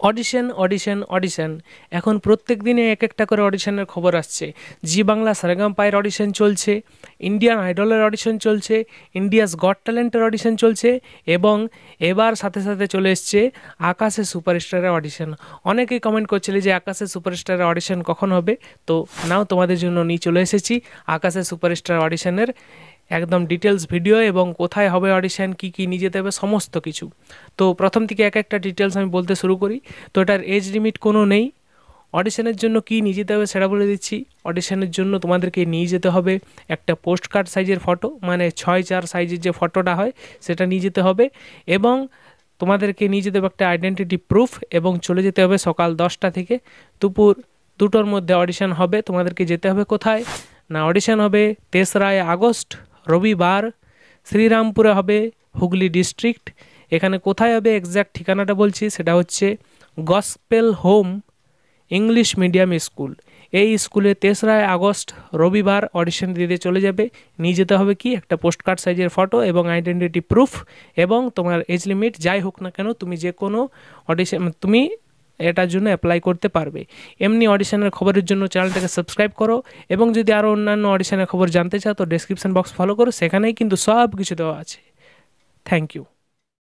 Audition audition audition, এখন প্রত্যেক দিনে এক একটা করে অডিশনের খবর আসছে। জি বাংলা সারেগামাপায়ের অডিশন চলছে, ইন্ডিয়ান আইডলের অডিশন চলছে, ইন্ডিয়াস গট ট্যালেন্টের অডিশন চলছে, এবং এবার সাথে সাথে চলে এসছে আকাশে সুপারস্টারের অডিশন। অনেকেই কমেন্ট করছিলে যে আকাশে সুপারস্টারের অডিশন কখন হবে, তো নাও তোমাদের জন্য নিয়ে চলে এসেছি আকাশে সুপারস্টার অডিশনের একদম ডিটেলস ভিডিও, এবং কোথায় হবে অডিশন, কী কী নিয়ে যেতে হবে, সমস্ত কিছু। তো প্রথম থেকে এক একটা ডিটেলস আমি বলতে শুরু করি। তো এটার এজ লিমিট কোনো নেই। অডিশনের জন্য কী নিয়ে যেতে হবে সেটা বলে দিচ্ছি। অডিশনের জন্য তোমাদেরকে নিয়ে যেতে হবে একটা পোস্ট কার্ড সাইজের ফটো, মানে 6x4 সাইজের যে ফটোটা হয় সেটা নিয়ে যেতে হবে, এবং তোমাদেরকে নিয়ে যেতে হবে একটা আইডেন্টিটি প্রুফ, এবং চলে যেতে হবে সকাল 10টা থেকে দুপুর 2টোর মধ্যে অডিশন হবে। তোমাদেরকে যেতে হবে কোথায় না, অডিশন হবে 3রা আগস্ট রবিবার, শ্রীরামপুরে হবে, হুগলি ডিস্ট্রিক্ট। এখানে কোথায় হবে এক্স্যাক্ট ঠিকানাটা বলছি, সেটা হচ্ছে gospel home English medium school. এই স্কুলে 3রা আগস্ট রবিবার অডিশন দিতে চলে যাবে। নিয়ে যেতে হবে কি একটা পোস্ট কার্ড সাইজের ফটো এবং আইডেন্টিটি প্রুফ, এবং তোমার এজ লিমিট যাই হোক না কেন তুমি যে কোনো অডিশন তুমি এটার জন্য অ্যাপ্লাই করতে পারবে। এমনি অডিশনের খবরের জন্য চ্যানেলটাকে সাবস্ক্রাইব করো, এবং যদি আরও অন্যান্য অডিশনের খবর জানতে চাও তো ডেসক্রিপশন বক্স ফলো করো, সেখানেই কিন্তু সব কিছু দেওয়া আছে। Thank you.